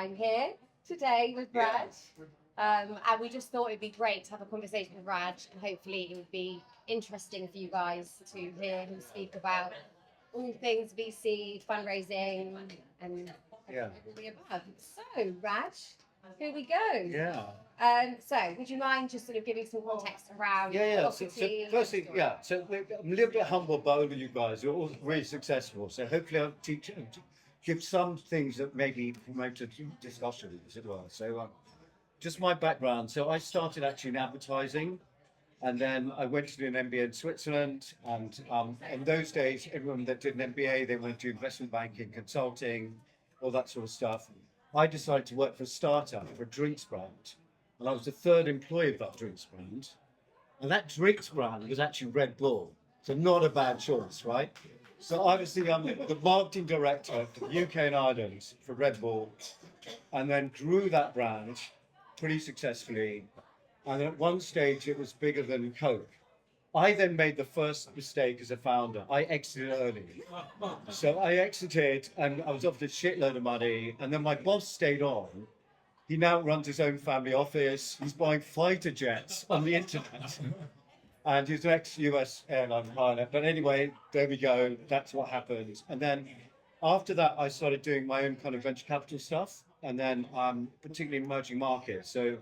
I'm here today with Raj, and we just thought it'd be great to have a conversation with Raj, and hopefully it would be interesting for you guys to hear him speak about all things VC, fundraising, and all the above. So, Raj, here we go. Yeah. So, would you mind just sort of giving some context around So firstly, so I'm a little bit humbled by all of you guys. You're all really successful. So hopefully I'll give some things that maybe promote a discussion, as it were. So just my background. So I started actually in advertising, and then I went to do an MBA in Switzerland. And in those days, everyone that did an MBA, they went to investment banking, consulting, all that sort of stuff. I decided to work for a startup, for a drinks brand. And I was the third employee of that drinks brand. And that drinks brand was actually Red Bull. So not a bad choice, right? So obviously I'm the marketing director for the UK and Ireland for Red Bull, and then grew that brand pretty successfully. And then at one stage it was bigger than Coke. I then made the first mistake as a founder. I exited early. So I exited and I was offered a shitload of money, and then my boss stayed on. He now runs his own family office. He's buying fighter jets on the internet. And he's an ex-US airline pilot. But anyway, there we go. That's what happened. And then after that, I started doing my own kind of venture capital stuff. And then particularly emerging markets. So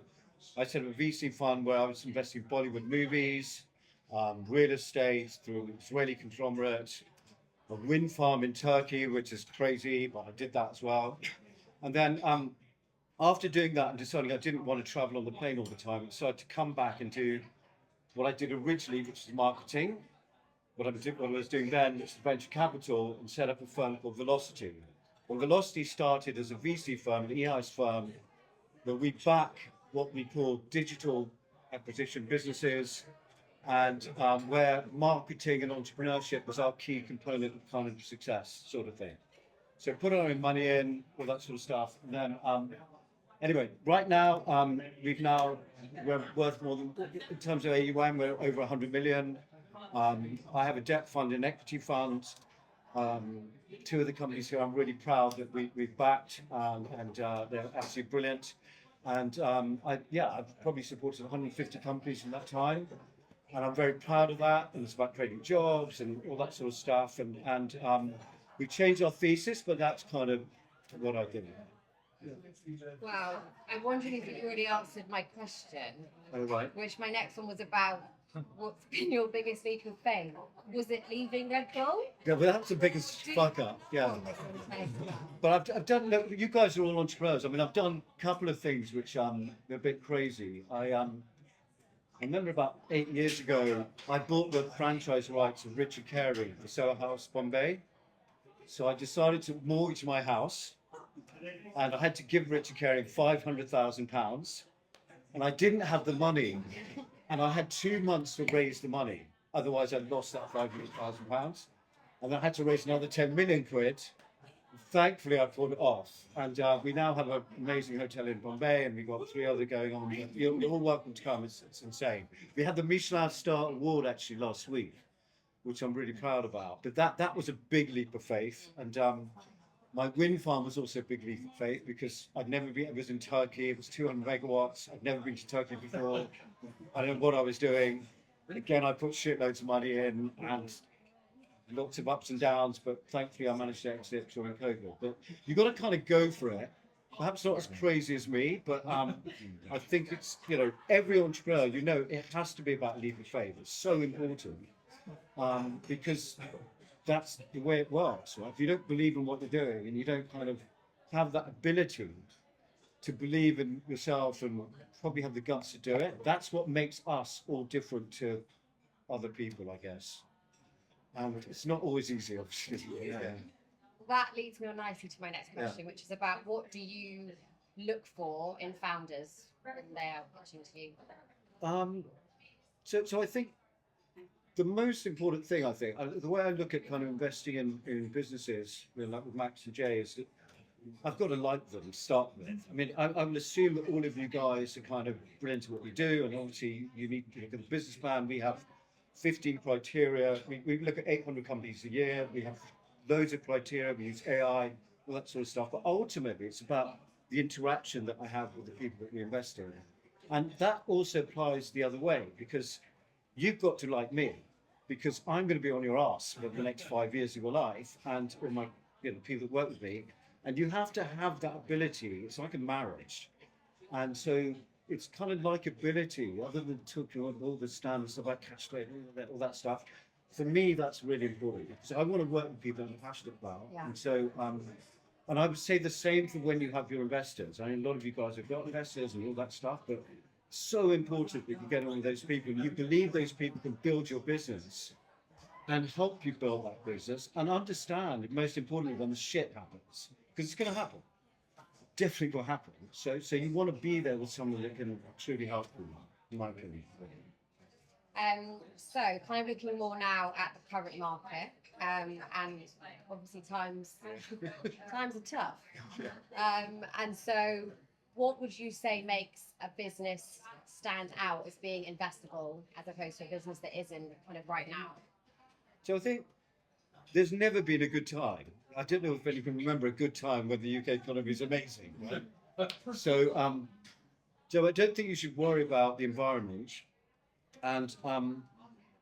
I set up a VC fund where I was investing in Bollywood movies, real estate through an Israeli conglomerate, a wind farm in Turkey, which is crazy, but I did that as well. And then after doing that and deciding I didn't want to travel on the plane all the time, I decided to come back and do what I did originally, which is marketing. What I was doing then was venture capital, and set up a firm called Velocity. Well, Velocity started as a VC firm, an EIS firm, that we back what we call digital acquisition businesses, and where marketing and entrepreneurship was our key component of kind of success sort of thing. So put our own money in, all that sort of stuff. And then anyway, right now, we're worth more than, in terms of AUM, we're over 100 million. I have a debt fund and equity fund. Two of the companies here I'm really proud that we've backed, and they're absolutely brilliant. And I've probably supported 150 companies in that time. And I'm very proud of that. And it's about creating jobs and all that sort of stuff. And we changed our thesis, but that's kind of what I did. Wow, I'm wondering if you already answered my question, which my next one was about what's been your biggest leap of fame? Was it leaving Red Bull? Yeah, well, that's the biggest fuck up. Yeah. But I've done, look, you guys are all entrepreneurs. I mean, I've done a couple of things which are a bit crazy. I remember about 8 years ago, I bought the franchise rights of Richard Carey for Soho House, Bombay. So I decided to mortgage my house, and I had to give Richard Carey £500,000, and I didn't have the money, and I had 2 months to raise the money. Otherwise, I'd lost that £500,000, and I had to raise another 10 million quid. Thankfully, I pulled it off, and we now have an amazing hotel in Bombay, and we've got 3 other going on. You're all welcome to come. It's insane. We had the Michelin Star Award actually last week, which I'm really proud about. But that was a big leap of faith. And my wind farm was also a big leap of faith, because I'd never been, it was in Turkey, it was 200 megawatts. I'd never been to Turkey before. I don't know what I was doing. Again, I put shitloads of money in and lots of ups and downs, but thankfully I managed to exit during COVID. But you've got to kind of go for it. Perhaps not as crazy as me, but I think it's, every entrepreneur, it has to be about leap of faith. It's so important. Because that's the way it works, right? If you don't believe in what you're doing and you don't kind of have that ability to believe in yourself and probably have the guts to do it, that's what makes us all different to other people, I guess. And it's not always easy, obviously. Yeah. That leads me on nicely to my next question, which is about what do you look for in founders when they are pitching to you? So I think the most important thing, the way I look at kind of investing in businesses, like with Max and Jay, is that I've got to like them to start with. I mean, I would assume that all of you guys are kind of brilliant at what you do, and obviously you need to look at the business plan. We have 15 criteria. We look at 800 companies a year. We have loads of criteria. We use AI, all that sort of stuff. But ultimately, it's about the interaction that I have with the people that we invest in. And that also applies the other way, because you've got to like me, because I'm going to be on your ass for the next 5 years of your life, and all my people that work with me, and you have to have that ability. It's like a marriage, and so it's kind of like ability, other than talking all the standards about cash flow, all that stuff. For me, that's really important. So I want to work with people that I'm passionate about, and so and I would say the same for when you have your investors. I mean, a lot of you guys have got investors and all that stuff, but so important that you get on with those people. You believe those people can build your business and help you build that business, and understand, most importantly, when the shit happens, because it's going to happen. Definitely will happen. So you want to be there with someone that can truly help you, in my opinion. So kind of looking more now at the current market, and obviously times are tough. And so what would you say makes a business stand out as being investable as opposed to a business that isn't kind of right now? So I think there's never been a good time. I don't know if any can remember a good time when the UK economy is amazing, right? So I don't think you should worry about the environment. And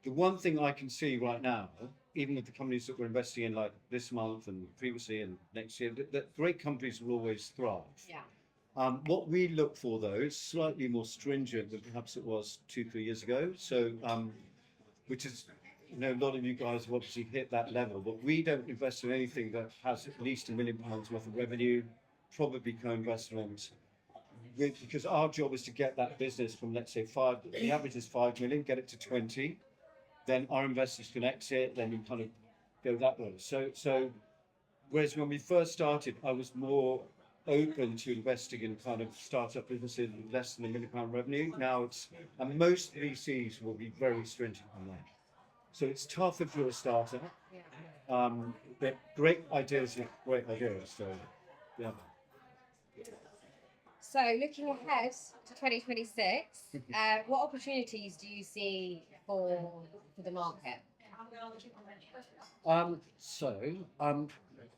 the one thing I can see right now, even with the companies that we're investing in, like this month and previously and next year, that great companies will always thrive. Yeah. What we look for, though, is slightly more stringent than perhaps it was 2-3 years ago. So, which is, a lot of you guys have obviously hit that level, but we don't invest in anything that has at least £1 million worth of revenue, probably co-investment. Because our job is to get that business from, let's say, the average is 5 million, get it to 20, then our investors can exit, then you kind of go that way. So whereas when we first started, I was more open to investing in kind of startup businesses with less than £1 million revenue. Now and most VCs will be very stringent on that. So it's tough if you're a startup. But great ideas are great ideas. So, yeah. So looking ahead to 2026, what opportunities do you see for the market?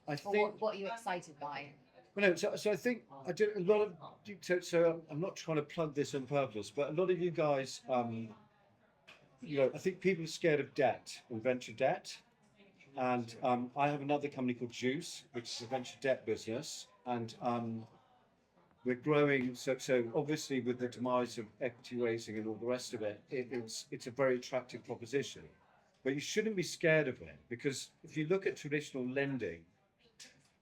I think. What are you excited by? Well, no, so I think I did a lot of. So I'm not trying to plug this on purpose, but a lot of you guys, I think people are scared of debt and venture debt. And I have another company called Juice, which is a venture debt business, and we're growing. So obviously with the demise of equity raising and all the rest of it, it's a very attractive proposition. But you shouldn't be scared of it, because if you look at traditional lending,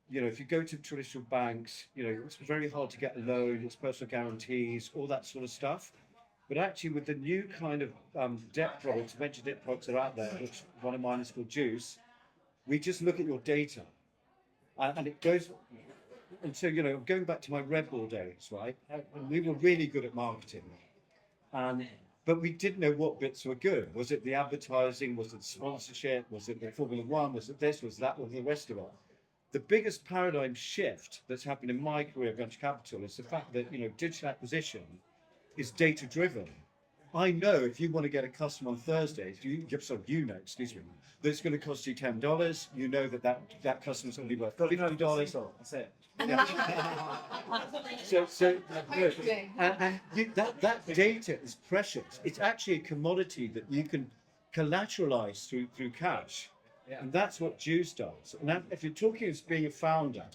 if you go to traditional banks, it's very hard to get a loan, it's personal guarantees, all that sort of stuff. But actually with the new kind of debt products, venture debt products that are out there, which one of mine is called Juice, we just look at your data. And it goes, and so, going back to my Red Bull days, right? We were really good at marketing. But we didn't know what bits were good. Was it the advertising? Was it sponsorship? Was it the Formula One? Was it this? Was that? Was the rest of it? The biggest paradigm shift that's happened in my career of venture capital is the fact that, digital acquisition is data driven. I know if you want to get a customer on Thursday, excuse me, that it's going to cost you $10. You know that customer's going to be worth $50. That's it. Yeah. That data is precious. It's actually a commodity that you can collateralize through cash, and that's what Juice does. And if you're talking as being a founder,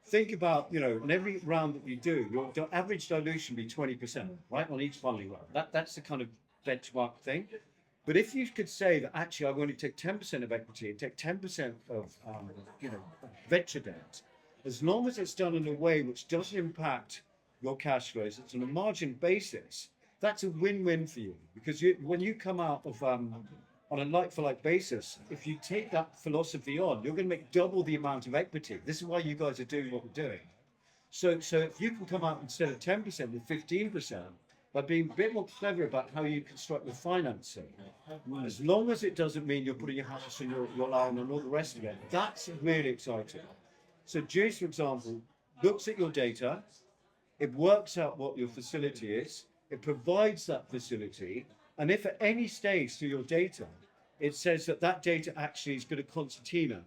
think about, in every round that you do, your average dilution be 20%, right, on each funding round. That's the kind of benchmark thing. But if you could say that actually I want to take 10% of equity and take 10% of venture debt, as long as it's done in a way which doesn't impact your cash flows, it's on a margin basis, that's a win-win for you. Because when you come out of on a like-for-like basis, if you take that philosophy on, you're going to make double the amount of equity. This is why you guys are doing what we're doing. So if you can come out instead of 10% with 15%, by being a bit more clever about how you construct the financing, as long as it doesn't mean you're putting your house and your loan and all the rest of it, that's really exciting. So Juice, for example, looks at your data, it works out what your facility is, it provides that facility, and if at any stage through your data, it says that data actually is going to concertina,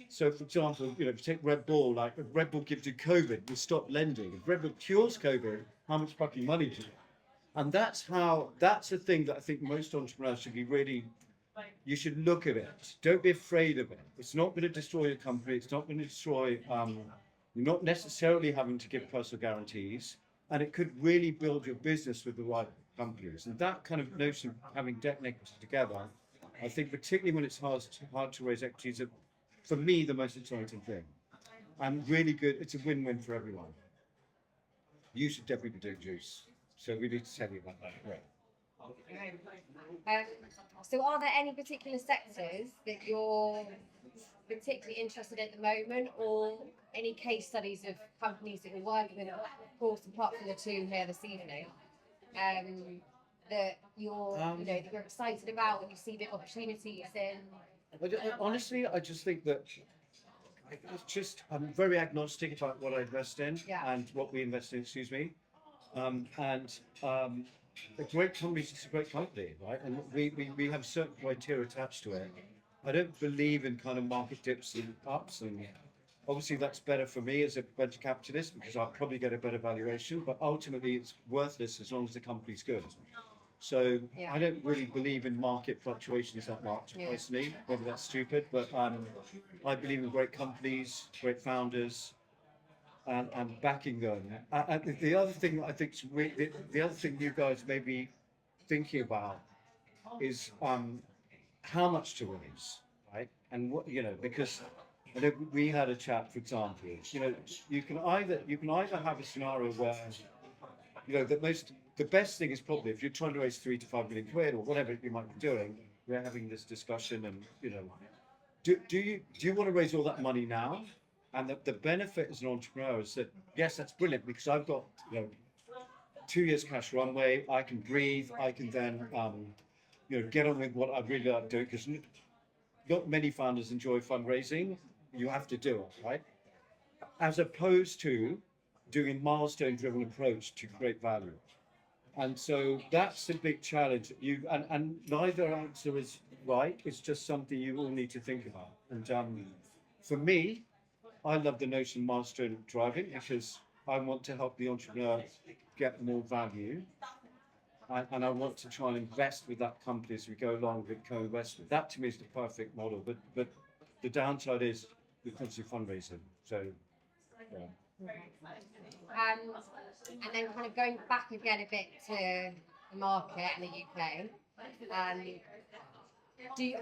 So, for example, if you take Red Bull, like if Red Bull gives you COVID, we stop lending. If Red Bull cures COVID, how much fucking money do you have? And that's the thing that I think most entrepreneurs should be really, you should look at it. Don't be afraid of it. It's not going to destroy your company. It's not going to destroy, you're not necessarily having to give personal guarantees. And it could really build your business with the right companies. And that kind of notion of having debt and equity together, I think particularly when it's hard to raise equity is, for me, the most exciting thing. And really good, it's a win-win for everyone. You should definitely be doing juice. So we need to tell you about that. Right. So are there any particular sectors that you're particularly interested in at the moment, or any case studies of companies that you're working with, of course, apart from the two here this evening, that you're, that you're excited about and you see big opportunities in? Honestly, I just think that I'm very agnostic about what I invest in and what we invest in, excuse me. A great company is just a great company, right? And we have certain criteria attached to it. I don't believe in kind of market dips and ups, and obviously that's better for me as a venture capitalist because I'll probably get a better valuation, but ultimately it's worthless as long as the company's good. So I don't really believe in market fluctuations that much personally. Maybe that's stupid, but I believe in great companies, great founders, and backing them. And the other thing I think the other thing you guys may be thinking about is how much to raise, right? And what because I know we had a chat, for example. You can either have a scenario where the best thing is probably if you're trying to raise 3 to 5 million quid or whatever you might be doing. We're having this discussion, and do you want to raise all that money now? And the benefit as an entrepreneur is that yes, that's brilliant because I've got 2 years cash runway. I can breathe. I can then get on with what I really like doing because not many founders enjoy fundraising. You have to do it, right? As opposed to doing a milestone-driven approach to create value. And so that's a big challenge. And neither answer is right. It's just something you all need to think about. And for me, I love the notion of milestone driving because I want to help the entrepreneur get more value. And I want to try and invest with that company as we go along with co-investment. That to me is the perfect model. But the downside is the constant fundraising. So, yeah. And then kind of going back again a bit to the market in the UK,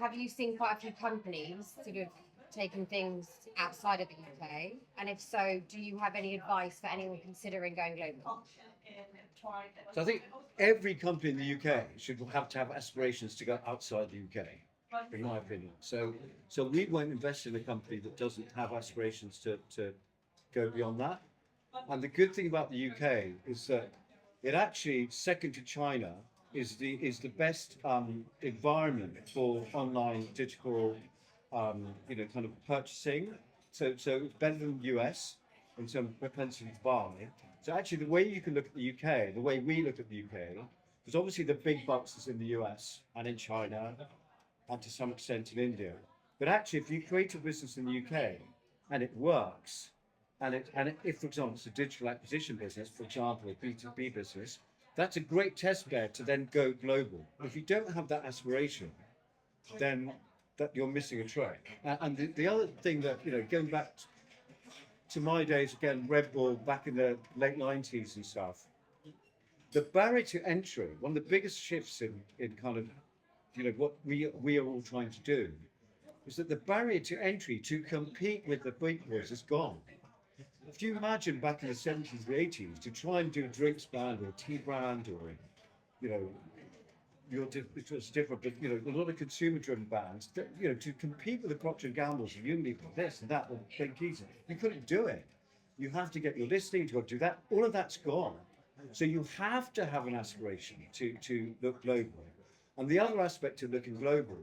have you seen quite a few companies sort of taking things outside of the UK? And if so, do you have any advice for anyone considering going global? So I think every company in the UK should have to have aspirations to go outside the UK, in my opinion. So we won't invest in a company that doesn't have aspirations to go beyond that. And the good thing about the UK is that it actually, second to China, is the best environment for online digital, kind of purchasing. So it's better than the US in terms of propensity to buy. So actually, the way you can look at the UK, the way we look at the UK, because obviously the big bucks is in the US and in China, and to some extent in India. But actually, if you create a business in the UK and it works, and if, for example, it's a digital acquisition business, for example, a B2B business, that's a great test bed to then go global. If you don't have that aspiration, then that you're missing a track. And the other thing that, going back to my days, again, Red Bull back in the late 90s and stuff, the barrier to entry, one of the biggest shifts in kind of, what we are all trying to do, is that the barrier to entry to compete with the big boys is gone. If you imagine back in the 70s and 80s to try and do a drinks brand or a tea brand or, it was different, but a lot of consumer-driven brands, to compete with the Procter and Gamble's and Unilever, this and that, or Frankies, you couldn't do it. You have to get your listing, you've got to do that. All of that's gone. So you have to have an aspiration to look global. And the other aspect of looking global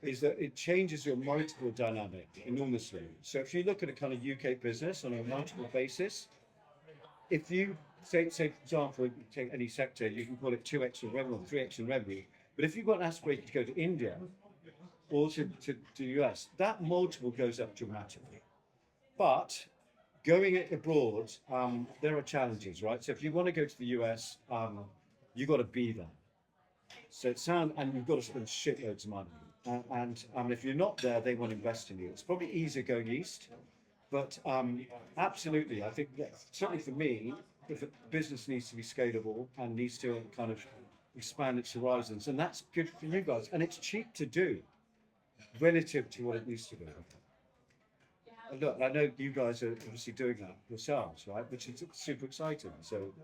is that it changes your multiple dynamic enormously. So if you look at a kind of UK business on a multiple basis, if you say for example, take any sector, you can call it 2x in revenue, 3x in revenue. But if you've got an aspiration to go to India or to the US, that multiple goes up dramatically. But going abroad, there are challenges, right? So if you want to go to the US, you've got to be there. So and you've got to spend shitloads of money. And if you're not there, they won't invest in you. It's probably easier going east, but absolutely, I think certainly for me, if a business needs to be scalable and needs to kind of expand its horizons, and that's good for you guys, and it's cheap to do relative to what it used to be. And look, I know you guys are obviously doing that yourselves, right? Which is super exciting. So,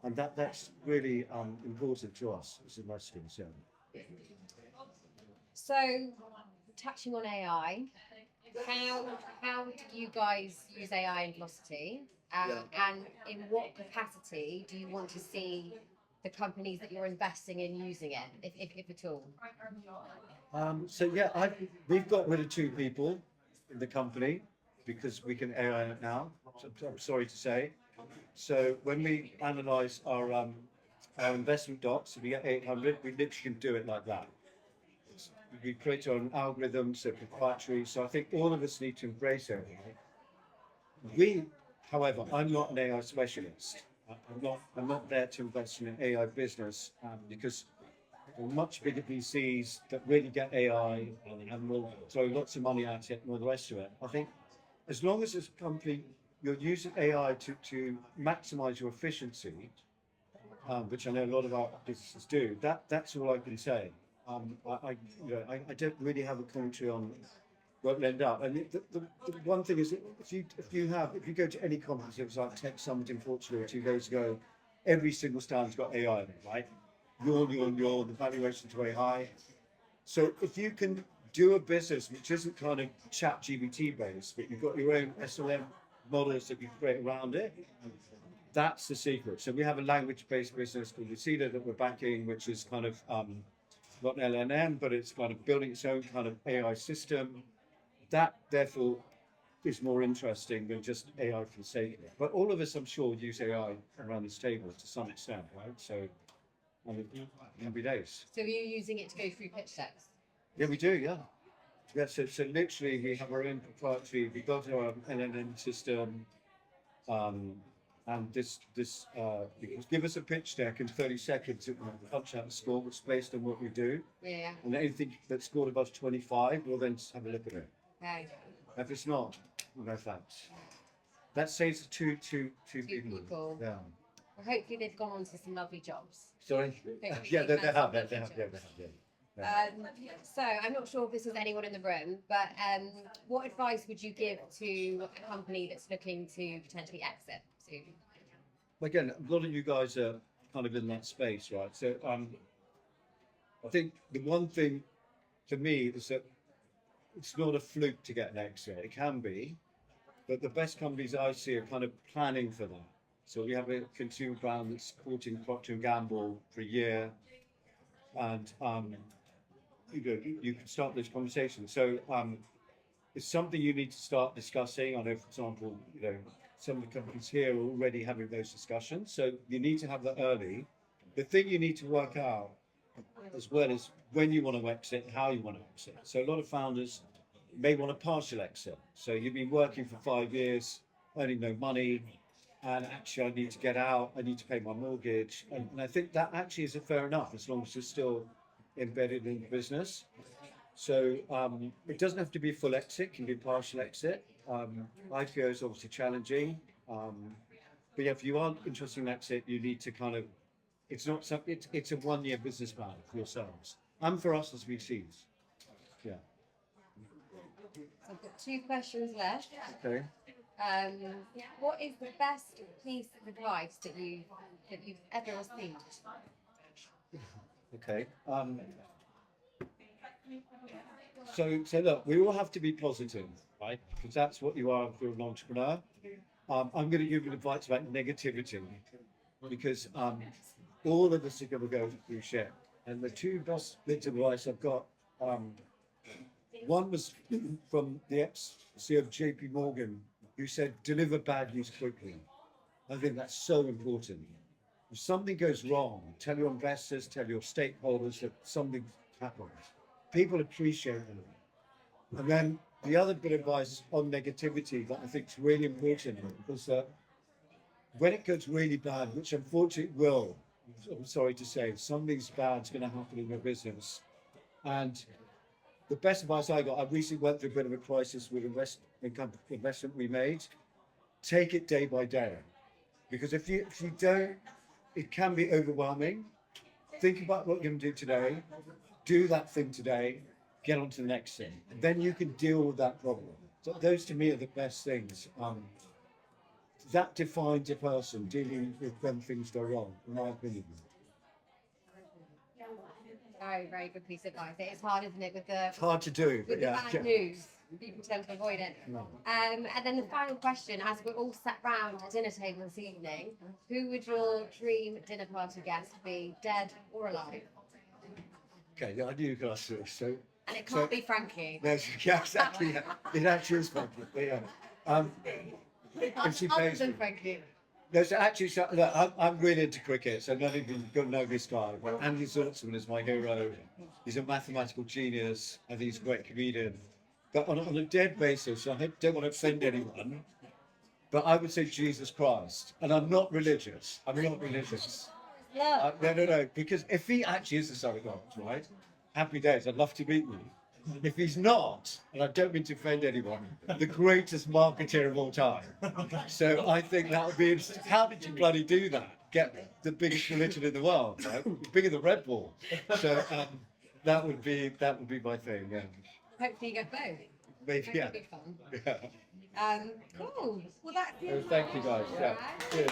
and that's really important to us as investors. Yeah. So, touching on AI, how do you guys use AI in Velocity? And in what capacity do you want to see the companies that you're investing in using it, if at all? We've got rid of 2 people in the company because we can AI it now. So, I'm sorry to say. So when we analyse our investment docs, if we get 800, we literally can do it like that. We create our own algorithms, they're proprietary. So I think all of us need to embrace AI. However, I'm not an AI specialist. I'm not there to invest in an AI business because there are much bigger VCs that really get AI and will throw lots of money at it and all the rest of it. I think as long as as a company you're using AI to maximize your efficiency, which I know a lot of our businesses do, that's all I can say. I don't really have a commentary on what will end up. And the one thing is, if you go to any conference, it was like Tech Summit in Portugal 2 days ago, every single stand's got AI in it, right? The valuation's way high. So if you can do a business which isn't kind of chat GBT based, but you've got your own SLM models that you create around it, that's the secret. So we have a language-based business called Lucida that we're backing, which is kind of not an LLM, but it's kind of building its own kind of AI system. That therefore is more interesting than just AI for the sake of it. But all of us, I'm sure, use AI around this table to some extent, right? So, happy days. So, are you using it to go through pitch decks? Yeah, we do. Yeah. Yeah. So literally, we have our own proprietary. We built our own LLM system. And you can give us a pitch deck in 30 seconds, it will punch out a score that's based on what we do. Yeah. And anything that's scored above 25, we'll then have a look at it. Okay. If it's not, no thanks. That saves two people. Yeah. Well, hopefully they've gone on to some lovely jobs. Sorry? Yeah, they have. So I'm not sure if this is anyone in the room, but what advice would you give to a company that's looking to potentially exit soon? Again, a lot of you guys are kind of in that space, right? So I think the one thing to me is that it's not a fluke to get an exit. It can be, but the best companies I see are kind of planning for that. So we have a consumer brand that's supporting Procter & Gamble for a year, and you can start those conversations. So it's something you need to start discussing. I know, for example, some of the companies here are already having those discussions. So you need to have that early. The thing you need to work out as well is when you want to exit, how you want to exit. So a lot of founders may want a partial exit. So you've been working for 5 years, earning no money, and actually I need to get out, I need to pay my mortgage. And I think that actually is fair enough as long as you're still embedded in the business. So it doesn't have to be full exit, it can be partial exit. IPO is obviously challenging. But yeah, if you aren't interested in exit, you need to kind of, it's a 1-year business plan for yourselves and for us as VCs. Yeah. So I've got 2 questions left. Okay. What is the best piece of advice that you've ever received? Okay. So look, we all have to be positive, right? Because that's what you are if you're an entrepreneur. I'm going to give you advice about negativity because all of us are going to go through shit. And the 2 best bits of advice I've got, one was from the ex-CEO of JP Morgan, who said, deliver bad news quickly. I think that's so important. If something goes wrong, tell your investors, tell your stakeholders that something happened. People appreciate them. And then the other bit of advice on negativity that I think is really important is that when it goes really bad, which unfortunately it will, I'm sorry to say, something's bad's going to happen in your business. And the best advice I got, I recently went through a bit of a crisis with investment we made. Take it day by day, because if you don't, it can be overwhelming. Think about what you're going to do today, do that thing today, get on to the next thing, and then you can deal with that problem. So those to me are the best things. That defines a person dealing with when things go wrong, in my opinion. Very, very good piece of advice. It is hard, isn't it, with the It's hard to do, but with the yeah. bad news? People tend to avoid it. No. And then the final question, as we're all sat round a dinner table this evening, who would your dream dinner party guest be, dead or alive? Okay, yeah, I knew you could ask this. So, And it can't be Frankie. yeah, exactly. Yeah. It actually is funny, but yeah. If she Other pays than me. Frankie. There's actually, look, I'm really into cricket, so none of you don't know this guy. But Andy Zaltzman is my hero. He's a mathematical genius. I think he's a great comedian. But on a dead basis, I don't want to offend anyone, but I would say Jesus Christ. And I'm not religious. I'm not religious. Yeah. No. Because if he actually is the Son of God, right? Happy days. I'd love to meet you. If he's not, and I don't mean to offend anyone, the greatest marketeer of all time. So I think that would be interesting. How did you bloody do that? Get the biggest religion in the world, right? Bigger than Red Bull. So that would be my thing. Yeah. Hopefully you get both. Maybe, That'd yeah. be fun. Yeah. Cool. Well, that's So it. thank you guys. Yeah. Cheers.